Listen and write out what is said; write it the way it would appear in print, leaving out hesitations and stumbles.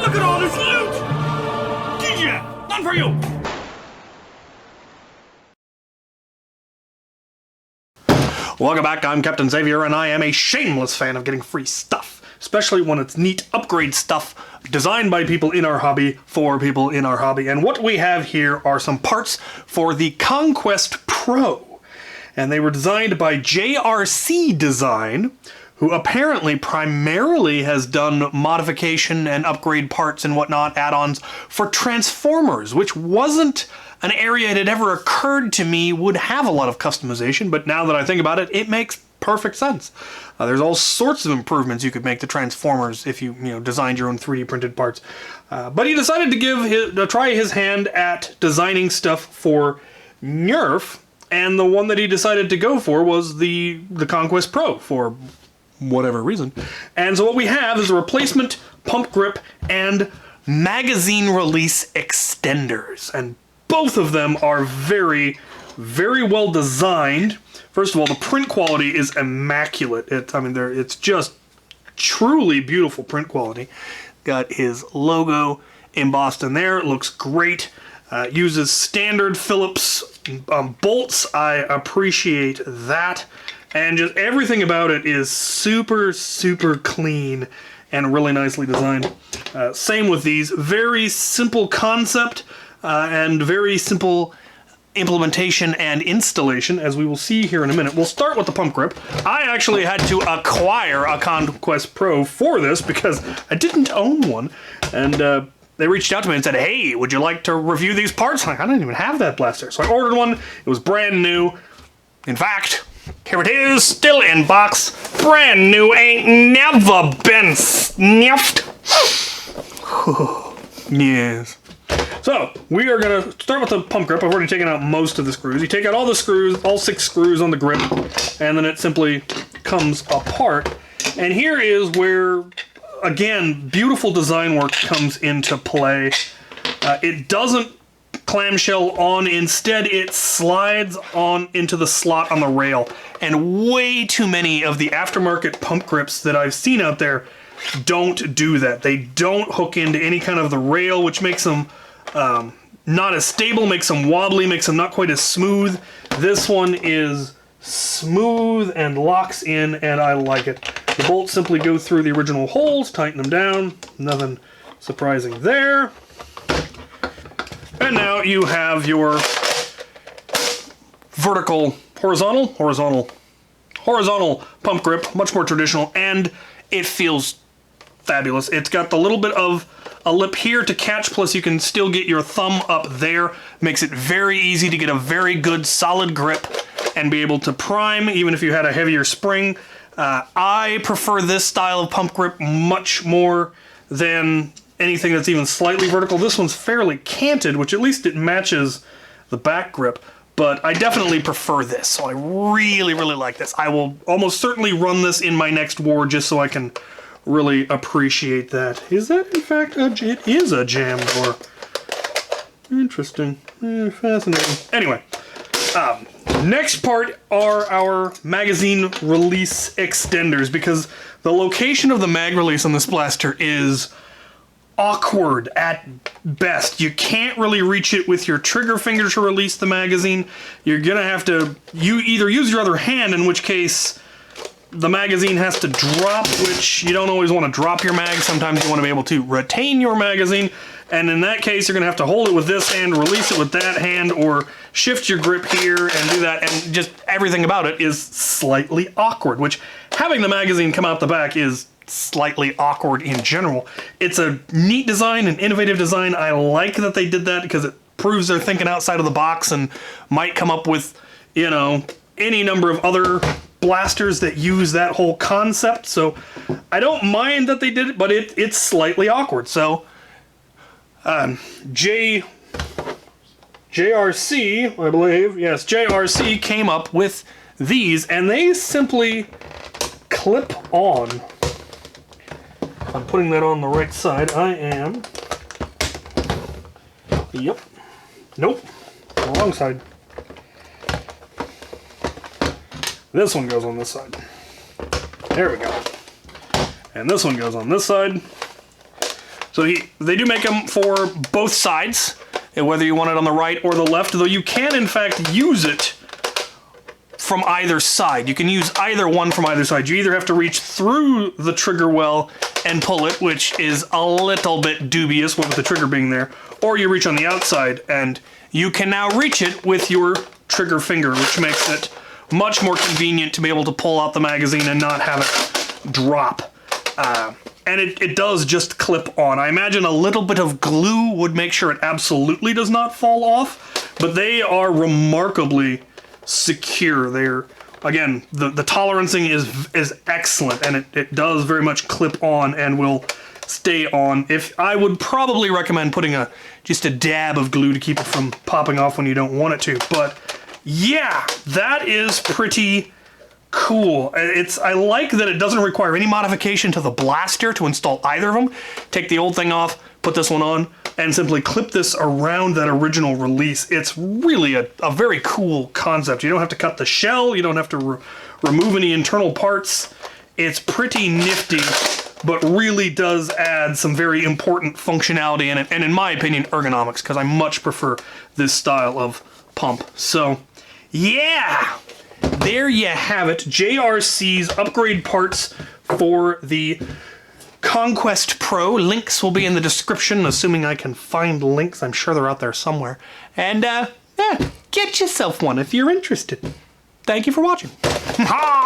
Look at all this loot! DJ, none for you! Welcome back, I'm Captain Xavier, and I am a shameless fan of getting free stuff, especially when it's neat upgrade stuff designed by people in our hobby for people in our hobby. And what we have here are some parts for the Conquest Pro, and they were designed by JRC Design, who apparently primarily has done modification and upgrade parts and whatnot, add-ons for Transformers, which wasn't an area that ever occurred to me would have a lot of customization, but now that I think about it, it makes perfect sense. There's all sorts of improvements you could make to Transformers if you designed your own 3D printed parts. But he decided to try his hand at designing stuff for Nerf, and the one that he decided to go for was the Conquest Pro for whatever reason. And so what we have is a replacement pump grip and magazine release extenders, and both of them are very, very well designed. First of all, the print quality is immaculate. It's just truly beautiful print quality. Got his logo embossed in there. It looks great. Uses standard Phillips bolts. I appreciate that. And just everything about it is super, super clean and really nicely designed. Same with these. Very simple concept and very simple implementation and installation, as we will see here in a minute. We'll start with the pump grip. I actually had to acquire a Conquest Pro for this because I didn't own one. And they reached out to me and said, hey, would you like to review these parts? I'm like, I don't even have that blaster. So I ordered one. It was brand new. In fact, here it is, still in box, brand new, ain't never been sniffed. Yes. So, we are going to start with the pump grip. I've already taken out most of the screws. You take out all the screws, all 6 screws on the grip, and then it simply comes apart. And here is where, again, beautiful design work comes into play. It doesn't clamshell on, instead it slides on into the slot on the rail, and way too many of the aftermarket pump grips that I've seen out there don't do that. They don't hook into any kind of the rail, which makes them not as stable, makes them wobbly, makes them not quite as smooth. This one is smooth and locks in, and I like it. The bolts simply go through the original holes, tighten them down, nothing surprising there. And now you have your horizontal pump grip, much more traditional, and it feels fabulous. It's got the little bit of a lip here to catch, plus you can still get your thumb up there. Makes it very easy to get a very good solid grip and be able to prime, even if you had a heavier spring. I prefer this style of pump grip much more than anything that's even slightly vertical. This one's fairly canted, which at least it matches the back grip, but I definitely prefer this, so I really, really like this. I will almost certainly run this in my next war just so I can really appreciate that. Is that, in fact, it is a jam door. Interesting. Fascinating. Anyway, next part are our magazine release extenders, because the location of the mag release on this blaster is awkward at best. You can't really reach it with your trigger finger to release the magazine. You're gonna have to either use your other hand, in which case the magazine has to drop, which you don't always want to drop your mag. Sometimes you want to be able to retain your magazine, and in that case you're gonna have to hold it with this hand, release it with that hand, or shift your grip here and do that, and just everything about it is slightly awkward, which having the magazine come out the back is slightly awkward in general. It's a neat design, an innovative design. I like that they did that because it proves they're thinking outside of the box and might come up with, any number of other blasters that use that whole concept. So I don't mind that they did it, but it's slightly awkward. So JRC, I believe, yes, JRC came up with these, and they simply clip on. I'm putting that on the right side. I am. Yep. Nope. Wrong side. This one goes on this side. There we go. And this one goes on this side. So they do make them for both sides, and whether you want it on the right or the left, though you can in fact use it from either side. You can use either one from either side. You either have to reach through the trigger well and pull it, which is a little bit dubious with the trigger being there, or you reach on the outside and you can now reach it with your trigger finger, which makes it much more convenient to be able to pull out the magazine and not have it drop. And it does just clip on. I imagine a little bit of glue would make sure it absolutely does not fall off, but they are remarkably secure. They're, again, the tolerancing is excellent, and it does very much clip on and will stay on. I would probably recommend putting just a dab of glue to keep it from popping off when you don't want it to. But yeah, that is pretty cool. I like that it doesn't require any modification to the blaster to install either of them. Take the old thing off, put this one on, and simply clip this around that original release. It's really a very cool concept. You don't have to cut the shell, you don't have to remove any internal parts. It's pretty nifty, but really does add some very important functionality in it, and in my opinion, ergonomics, because I much prefer this style of pump. So, yeah! There you have it, JRC's upgrade parts for the Conquest Pro. Links will be in the description, assuming I can find links. I'm sure they're out there somewhere. And, yeah, get yourself one if you're interested. Thank you for watching. Ha!